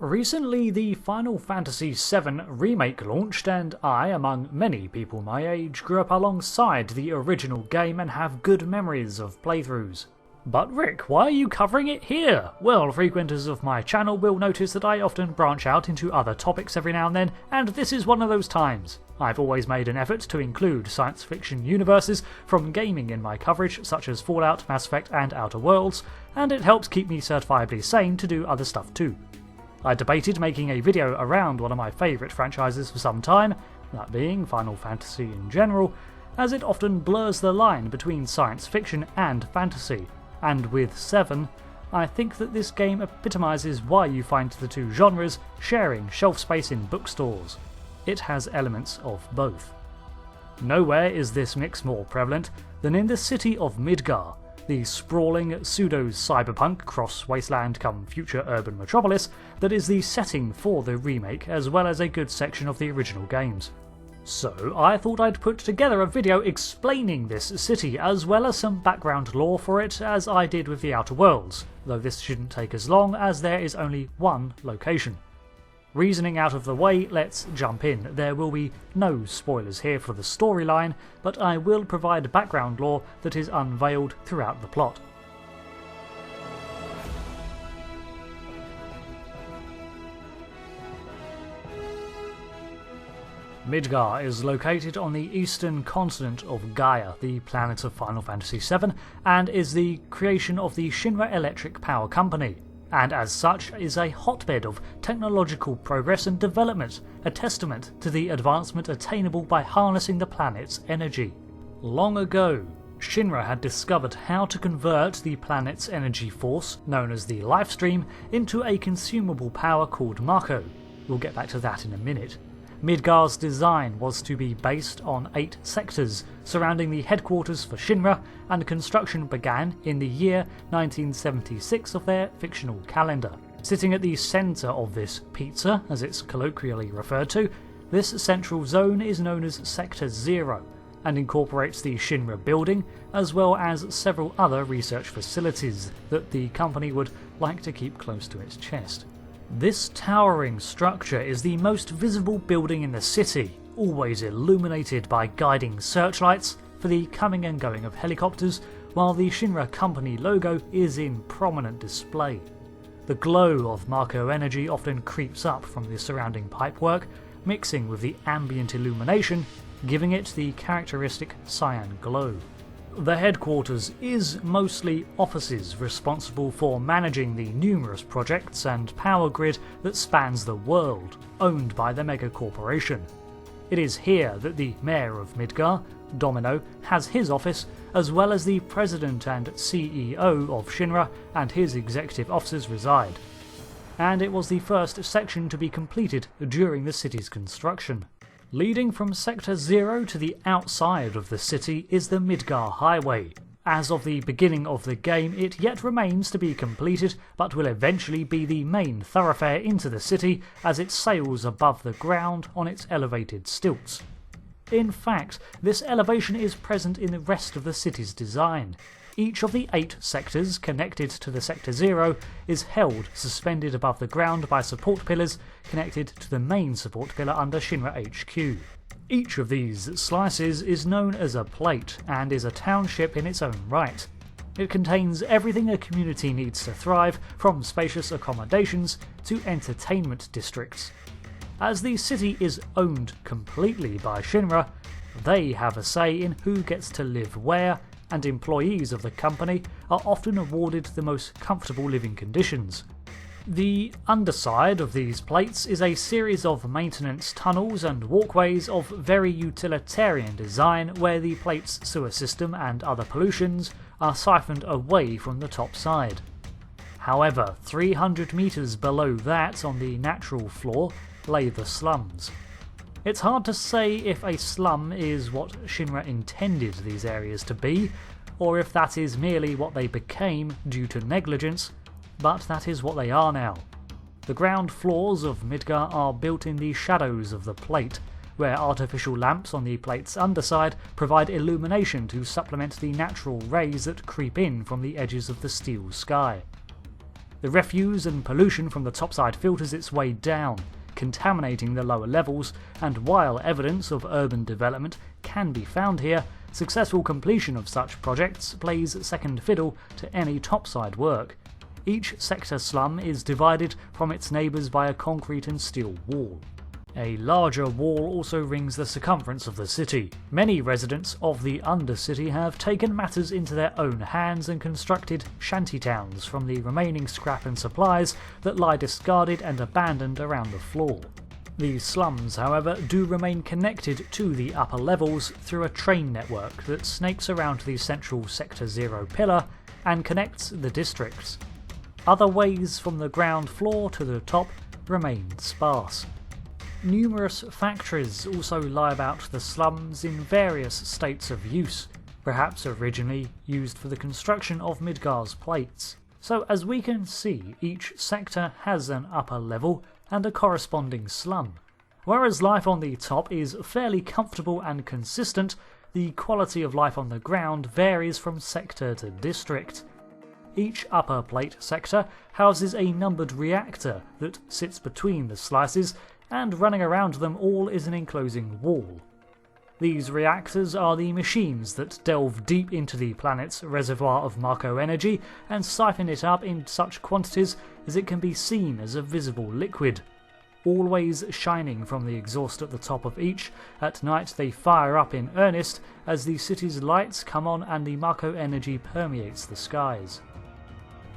Recently, the Final Fantasy VII Remake launched, and I, among many people my age, grew up alongside the original game and have good memories of playthroughs. But Rick, why are you covering it here? Well, frequenters of my channel will notice that I often branch out into other topics every now and then, and this is one of those times. I've always made an effort to include science fiction universes from gaming in my coverage, such as Fallout, Mass Effect and Outer Worlds, and it helps keep me certifiably sane to do other stuff too. I debated making a video around one of my favourite franchises for some time, that being Final Fantasy in general, as it often blurs the line between science fiction and fantasy, and with VII, I think that this game epitomises why you find the two genres sharing shelf space in bookstores. It has elements of both. Nowhere is this mix more prevalent than in the city of Midgar, the sprawling pseudo-cyberpunk cross-wasteland come future urban metropolis that is the setting for the remake as well as a good section of the original games. So I thought I'd put together a video explaining this city as well as some background lore for it, as I did with the Outer Worlds, though this shouldn't take as long as there is only one location. Reasoning out of the way, let's jump in. There will be no spoilers here for the storyline, but I will provide background lore that is unveiled throughout the plot. Midgar is located on the eastern continent of Gaia, the planet of Final Fantasy VII, and is the creation of the Shinra Electric Power Company, and as such is a hotbed of technological progress and development, a testament to the advancement attainable by harnessing the planet's energy. Long ago, Shinra had discovered how to convert the planet's energy force, known as the Lifestream, into a consumable power called Mako. We'll get back to that in a minute. Midgar's design was to be based on 8 sectors surrounding the headquarters for Shinra, and construction began in the year 1976 of their fictional calendar. Sitting at the centre of this pizza, as it's colloquially referred to, this central zone is known as Sector 0 and incorporates the Shinra building as well as several other research facilities that the company would like to keep close to its chest. This towering structure is the most visible building in the city, always illuminated by guiding searchlights for the coming and going of helicopters, while the Shinra Company logo is in prominent display. The glow of Mako energy often creeps up from the surrounding pipework, mixing with the ambient illumination, giving it the characteristic cyan glow. The headquarters is mostly offices responsible for managing the numerous projects and power grid that spans the world, owned by the mega corporation. It is here that the mayor of Midgar, Domino, has his office, as well as the president and CEO of Shinra and his executive officers reside. And it was the first section to be completed during the city's construction. Leading from Sector 0 to the outside of the city is the Midgar Highway. As of the beginning of the game, it yet remains to be completed, but will eventually be the main thoroughfare into the city as it sails above the ground on its elevated stilts. In fact, this elevation is present in the rest of the city's design. Each of the 8 sectors connected to the Sector 0 is held suspended above the ground by support pillars connected to the main support pillar under Shinra HQ. Each of these slices is known as a plate and is a township in its own right. It contains everything a community needs to thrive, from spacious accommodations to entertainment districts. As the city is owned completely by Shinra, they have a say in who gets to live where, and employees of the company are often awarded the most comfortable living conditions. The underside of these plates is a series of maintenance tunnels and walkways of very utilitarian design, where the plate's sewer system and other pollutions are siphoned away from the top side. However, 300 metres below that on the natural floor lay the slums. It's hard to say if a slum is what Shinra intended these areas to be, or if that is merely what they became due to negligence, but that is what they are now. The ground floors of Midgar are built in the shadows of the plate, where artificial lamps on the plate's underside provide illumination to supplement the natural rays that creep in from the edges of the steel sky. The refuse and pollution from the topside filters its way down, contaminating the lower levels, and while evidence of urban development can be found here, successful completion of such projects plays second fiddle to any topside work. Each sector slum is divided from its neighbours by a concrete and steel wall. A larger wall also rings the circumference of the city. Many residents of the Undercity have taken matters into their own hands and constructed shantytowns from the remaining scrap and supplies that lie discarded and abandoned around the floor. The slums, however, do remain connected to the upper levels through a train network that snakes around the central Sector 0 pillar and connects the districts. Other ways from the ground floor to the top remain sparse. Numerous factories also lie about the slums in various states of use, perhaps originally used for the construction of Midgar's plates. So as we can see, each sector has an upper level and a corresponding slum. Whereas life on the top is fairly comfortable and consistent, the quality of life on the ground varies from sector to district. Each upper plate sector houses a numbered reactor that sits between the slices, and running around them all is an enclosing wall. These reactors are the machines that delve deep into the planet's reservoir of Mako energy and siphon it up in such quantities as it can be seen as a visible liquid. Always shining from the exhaust at the top of each, at night they fire up in earnest as the city's lights come on and the Mako energy permeates the skies.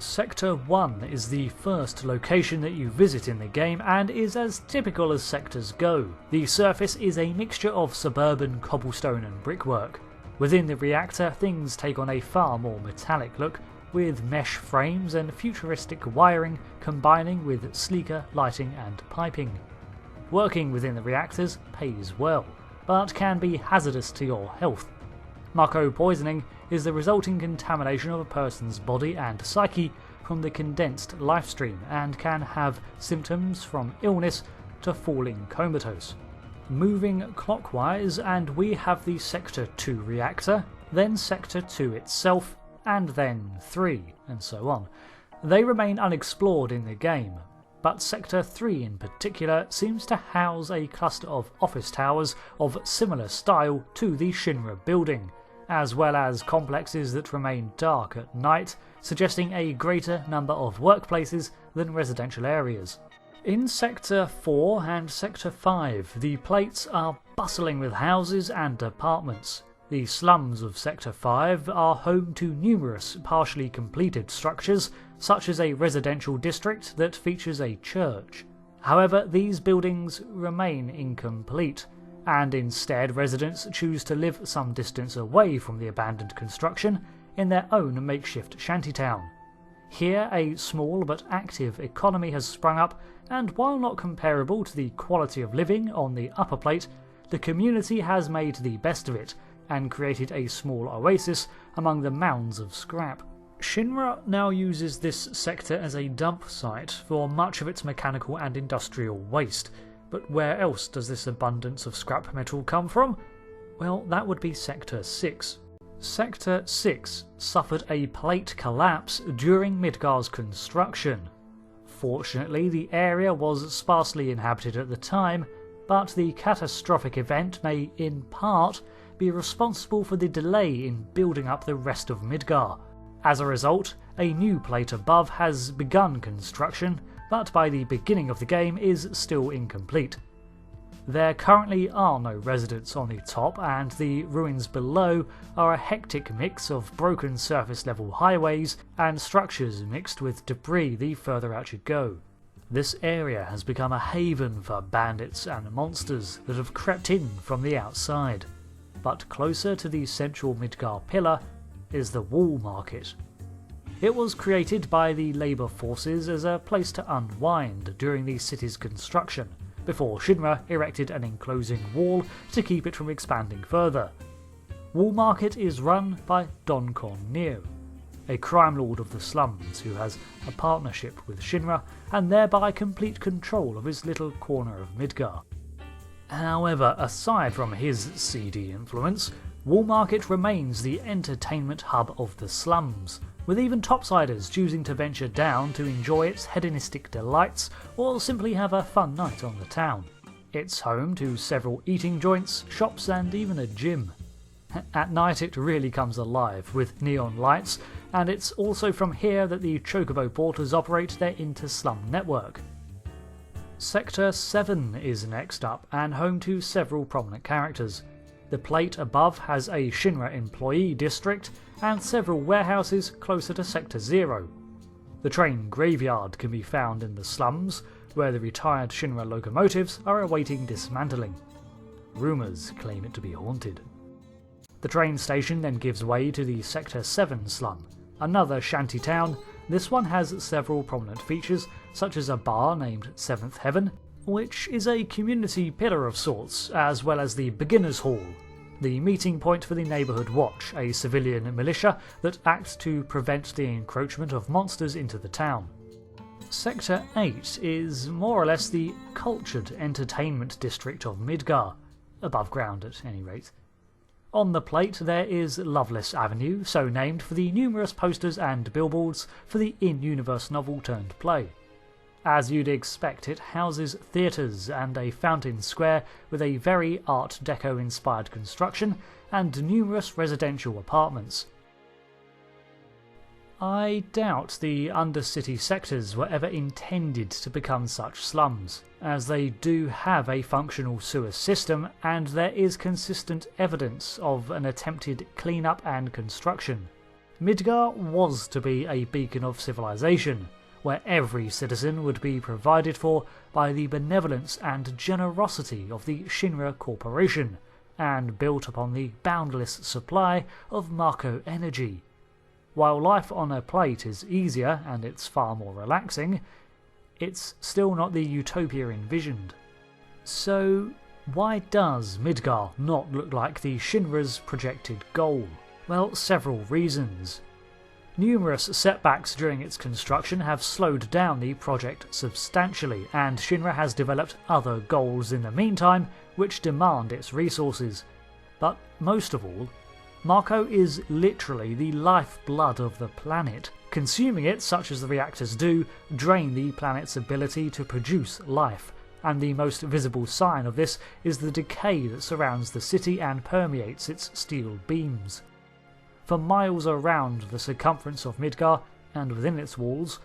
Sector 1 is the first location that you visit in the game and is as typical as sectors go. The surface is a mixture of suburban cobblestone and brickwork. Within the reactor, things take on a far more metallic look, with mesh frames and futuristic wiring combining with sleeker lighting and piping. Working within the reactors pays well, but can be hazardous to your health. Mako poisoning is the resulting contamination of a person's body and psyche from the condensed lifestream and can have symptoms from illness to falling comatose. Moving clockwise, and we have the Sector 2 reactor, then Sector 2 itself, and then 3, and so on. They remain unexplored in the game, but Sector 3 in particular seems to house a cluster of office towers of similar style to the Shinra building, as well as complexes that remain dark at night, suggesting a greater number of workplaces than residential areas. In Sector 4 and Sector 5, the plates are bustling with houses and apartments. The slums of Sector 5 are home to numerous partially completed structures, such as a residential district that features a church. However, these buildings remain incomplete, and instead residents choose to live some distance away from the abandoned construction in their own makeshift shantytown. Here a small but active economy has sprung up, and while not comparable to the quality of living on the upper plate, the community has made the best of it and created a small oasis among the mounds of scrap. Shinra now uses this sector as a dump site for much of its mechanical and industrial waste. But where else does this abundance of scrap metal come from? Well, that would be Sector 6. Sector 6 suffered a plate collapse during Midgar's construction. Fortunately, the area was sparsely inhabited at the time, but the catastrophic event may, in part, be responsible for the delay in building up the rest of Midgar. As a result, a new plate above has begun construction, but by the beginning of the game is still incomplete. There currently are no residents on the top, and the ruins below are a hectic mix of broken surface level highways and structures mixed with debris the further out you go. This area has become a haven for bandits and monsters that have crept in from the outside. But closer to the central Midgar pillar is the Wall Market. It was created by the labour forces as a place to unwind during the city's construction, before Shinra erected an enclosing wall to keep it from expanding further. Wall Market is run by Don Con Neo, a crime lord of the slums who has a partnership with Shinra and thereby complete control of his little corner of Midgar. However, aside from his seedy influence, Wall Market remains the entertainment hub of the slums. with even topsiders choosing to venture down to enjoy its hedonistic delights or simply have a fun night on the town. It's home to several eating joints, shops and even a gym. At night it really comes alive with neon lights, and it's also from here that the Chocobo Porters operate their inter-slum network. Sector 7 is next up and home to several prominent characters. The plate above has a Shinra employee district and several warehouses closer to Sector 0. The train graveyard can be found in the slums, where the retired Shinra locomotives are awaiting dismantling. Rumours claim it to be haunted. The train station then gives way to the Sector 7 slum, another shanty town. This one has several prominent features, such as a bar named 7th Heaven, which is a community pillar of sorts, as well as the Beginners Hall, the meeting point for the Neighbourhood Watch, a civilian militia that acts to prevent the encroachment of monsters into the town. Sector 8 is more or less the cultured entertainment district of Midgar, above ground at any rate. On the plate there is Loveless Avenue, so named for the numerous posters and billboards for the in-universe novel turned play. As you'd expect, it houses theatres and a fountain square with a very Art Deco inspired construction and numerous residential apartments. I doubt the Undercity sectors were ever intended to become such slums, as they do have a functional sewer system and there is consistent evidence of an attempted clean-up and construction. Midgar was to be a beacon of civilization, where every citizen would be provided for by the benevolence and generosity of the Shinra Corporation, and built upon the boundless supply of Mako energy. While life on a plate is easier and it's far more relaxing, it's still not the utopia envisioned. So why does Midgar not look like the Shinra's projected goal? Well, several reasons. Numerous setbacks during its construction have slowed down the project substantially, and Shinra has developed other goals in the meantime which demand its resources. But most of all, Mako is literally the lifeblood of the planet. Consuming it, such as the reactors do, drain the planet's ability to produce life, and the most visible sign of this is the decay that surrounds the city and permeates its steel beams. For miles around the circumference of Midgar, and within its walls,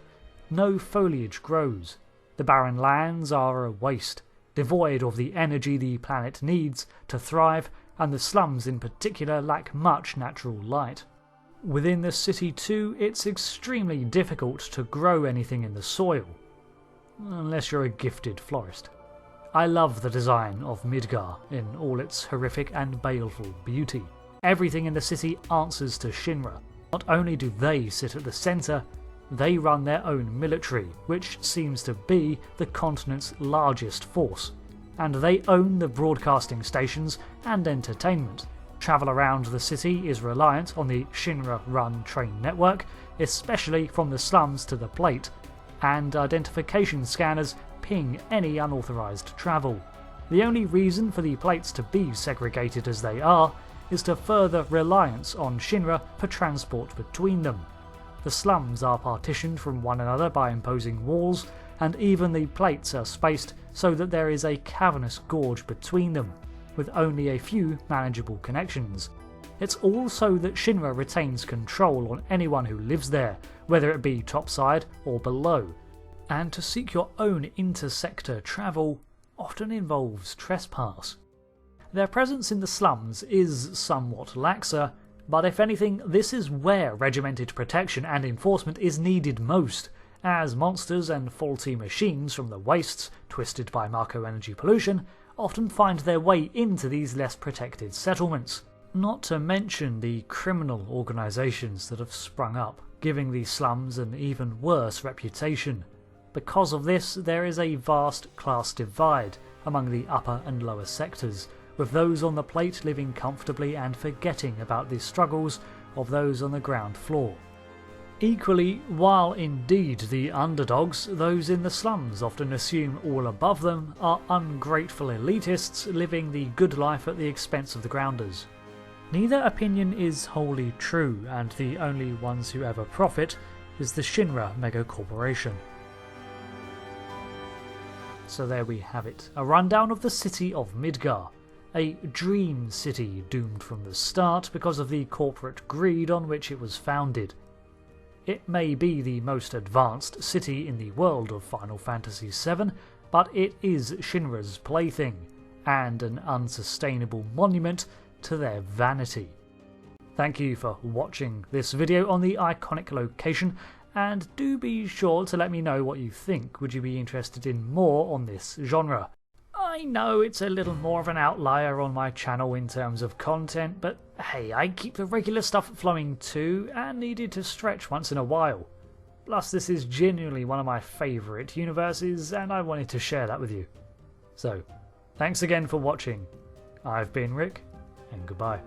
no foliage grows. The barren lands are a waste, devoid of the energy the planet needs to thrive, and the slums in particular lack much natural light. Within the city too, it's extremely difficult to grow anything in the soil, unless you're a gifted florist. I love the design of Midgar in all its horrific and baleful beauty. Everything in the city answers to Shinra. Not only do they sit at the centre, they run their own military, which seems to be the continent's largest force, and they own the broadcasting stations and entertainment. Travel around the city is reliant on the Shinra-run train network, especially from the slums to the plate, and identification scanners ping any unauthorised travel. The only reason for the plates to be segregated as they are is to further reliance on Shinra for transport between them. The slums are partitioned from one another by imposing walls, and even the plates are spaced so that there is a cavernous gorge between them, with only a few manageable connections. It's all so that Shinra retains control on anyone who lives there, whether it be topside or below, and to seek your own inter-sector travel often involves trespass. Their presence in the slums is somewhat laxer, but if anything, this is where regimented protection and enforcement is needed most, as monsters and faulty machines from the wastes, twisted by Mako energy pollution, often find their way into these less protected settlements. Not to mention the criminal organisations that have sprung up, giving the slums an even worse reputation. Because of this, there is a vast class divide among the upper and lower sectors, with those on the plate living comfortably and forgetting about the struggles of those on the ground floor. Equally, while indeed the underdogs, those in the slums often assume all above them are ungrateful elitists living the good life at the expense of the grounders. Neither opinion is wholly true, and the only ones who ever profit is the Shinra mega corporation. So there we have it, a rundown of the city of Midgar, a dream city doomed from the start because of the corporate greed on which it was founded. It may be the most advanced city in the world of Final Fantasy VII, but it is Shinra's plaything, and an unsustainable monument to their vanity. Thank you for watching this video on the iconic location, and do be sure to let me know what you think. Would you be interested in more on this genre? I know it's a little more of an outlier on my channel in terms of content, but hey, I keep the regular stuff flowing too, and needed to stretch once in a while. Plus, this is genuinely one of my favourite universes, and I wanted to share that with you. So, thanks again for watching. I've been Rick, and goodbye.